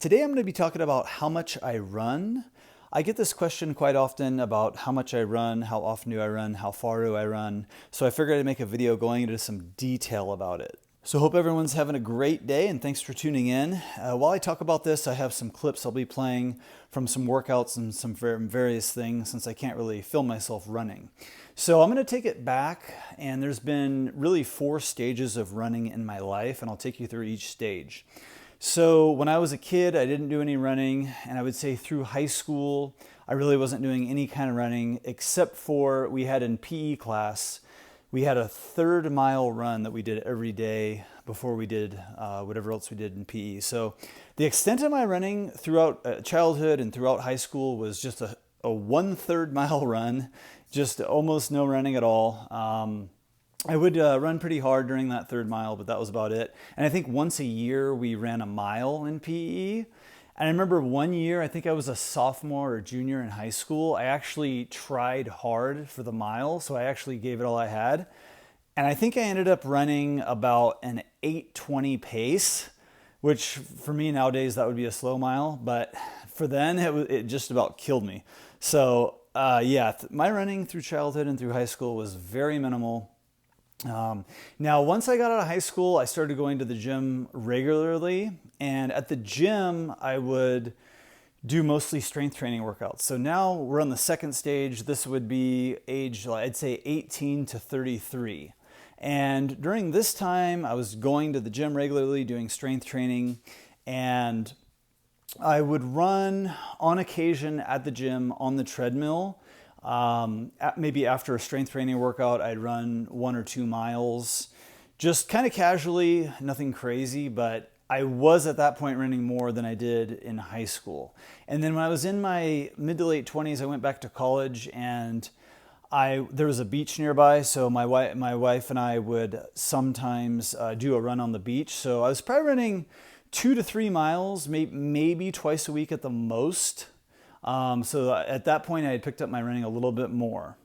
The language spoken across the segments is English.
Today I'm going to be talking about how much I run. I get this question quite often about how much I run, how often do I run, how far do I run. So I figured I'd make a video going into some detail about it. So hope everyone's having a great day and thanks for tuning in. While I talk about this, I have some clips I'll be playing from some workouts and some various things since I can't really film myself running. So I'm going to take it back, and there's been really 4 stages of running in my life, and I'll take you through each stage. So when I was a kid, I didn't do any running, and I would say through high school, I really wasn't doing any kind of running except for we had in PE class, we had a 3rd mile run that we did every day before we did whatever else we did in PE. So the extent of my running throughout childhood and throughout high school was just a 1/3 mile run, just almost no running at all. I would run pretty hard during that 3rd mile, but that was about it. And I think once a year we ran a mile in PE. And I remember one year, I think I was a sophomore or junior in high school, I actually tried hard for the mile, so I actually gave it all I had. And I think I ended up running about an 8:20 pace, which for me nowadays that would be a slow mile, but for then it just about killed me. So my running through childhood and through high school was very minimal. Now, once I got out of high school, I started going to the gym regularly, and at the gym, I would do mostly strength training workouts. So now we're on the 2nd stage. This would be age, I'd say 18 to 33. And during this time, I was going to the gym regularly, doing strength training, and I would run on occasion at the gym on the treadmill. Maybe after a strength training workout, I'd run 1 or 2 miles, just kind of casually, nothing crazy, but I was at that point running more than I did in high school. And then when I was in my mid to late 20s, I went back to college, and there was a beach nearby, so my wife and I would sometimes do a run on the beach. So I was probably running 2 to 3 miles, maybe twice a week at the most. So at that point, I had picked up my running a little bit more.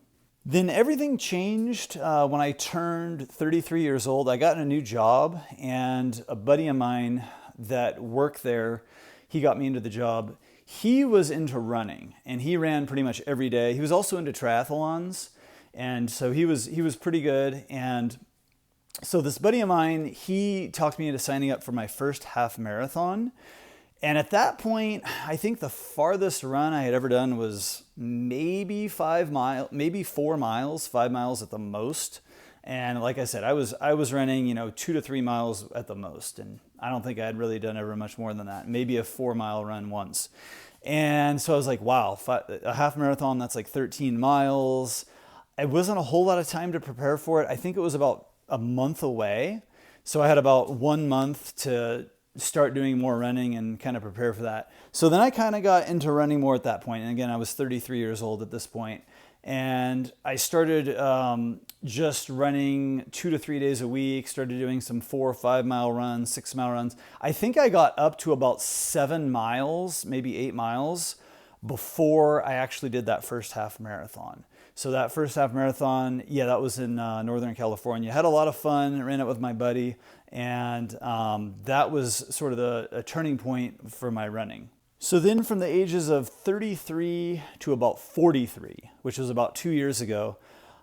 Then everything changed when I turned 33 years old. I got a new job, and a buddy of mine that worked there, he got me into the job. He was into running, and he ran pretty much every day. He was also into triathlons, and so he was pretty good. And so this buddy of mine, he talked me into signing up for my first half marathon. And at that point, I think the farthest run I had ever done was maybe 4 miles, 5 miles at the most. And like I said, I was running, 2 to 3 miles at the most. And I don't think I had really done ever much more than that. Maybe a 4-mile run once. And so I was like, wow, a half marathon, that's like 13 miles. It wasn't a whole lot of time to prepare for it. I think it was about a month away. So I had about 1 month to start doing more running and kind of prepare for that. So then I kind of got into running more at that point. And again, I was 33 years old at this point. And I started just running 2 to 3 days a week, started doing some 4 or 5 mile runs, 6 mile runs. I think I got up to about 7 miles, maybe 8 miles before I actually did that first half marathon. So that first half marathon, that was in Northern California. Had a lot of fun, ran it with my buddy, and that was sort of a turning point for my running. So then from the ages of 33 to about 43, which was about 2 years ago,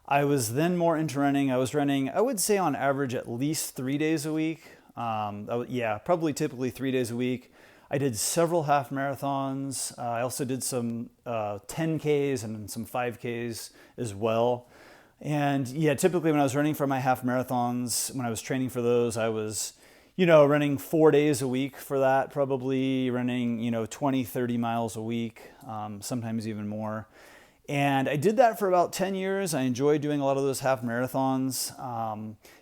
I was then more into running. I was running, I would say on average, at least 3 days a week. Probably typically 3 days a week. I did several half marathons. I also did some 10Ks and some 5Ks as well. And typically when I was running for my half marathons, when I was training for those, I was, running 4 days a week for that, probably running, 20, 30 miles a week, sometimes even more. And I did that for about 10 years. I enjoyed doing a lot of those half marathons.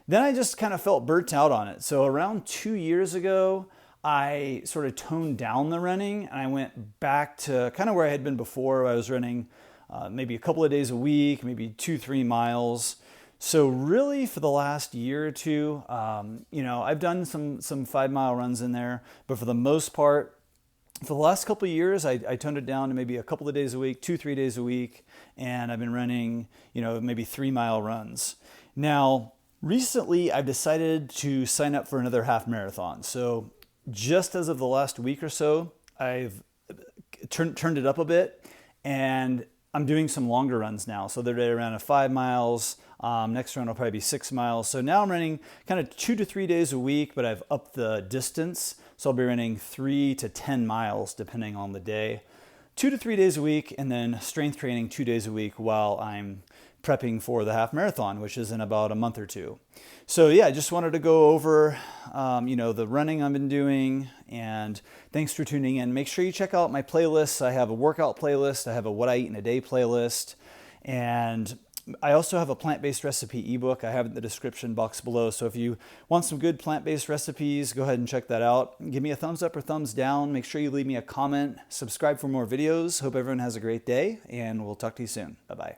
Then I just kind of felt burnt out on it. So around 2 years ago, I sort of toned down the running, and I went back to kind of where I had been before. I was running maybe a couple of days a week, maybe 2-3 miles. So really for the last year or two, I've done some 5-mile runs in there, but for the most part, for the last couple of years, I toned it down to maybe a couple of days a week, 2-3 days a week, and I've been running, maybe 3-mile runs. Now, recently I've decided to sign up for another half marathon. So just as of the last week or so, I've turned it up a bit, and I'm doing some longer runs now. So they're around 5 miles. Next run will probably be 6 miles. So now I'm running kind of 2 to 3 days a week, but I've upped the distance. So I'll be running 3 to 10 miles depending on the day. 2 to 3 days a week, and then strength training 2 days a week while I'm prepping for the half marathon, which is in about a month or two. So yeah, I just wanted to go over, the running I've been doing, and thanks for tuning in. Make sure you check out my playlists. I have a workout playlist. I have a what I eat in a day playlist, and I also have a plant-based recipe ebook. I have it in the description box below. So if you want some good plant-based recipes, go ahead and check that out. Give me a thumbs up or thumbs down. Make sure you leave me a comment. Subscribe for more videos. Hope everyone has a great day, and we'll talk to you soon. Bye-bye.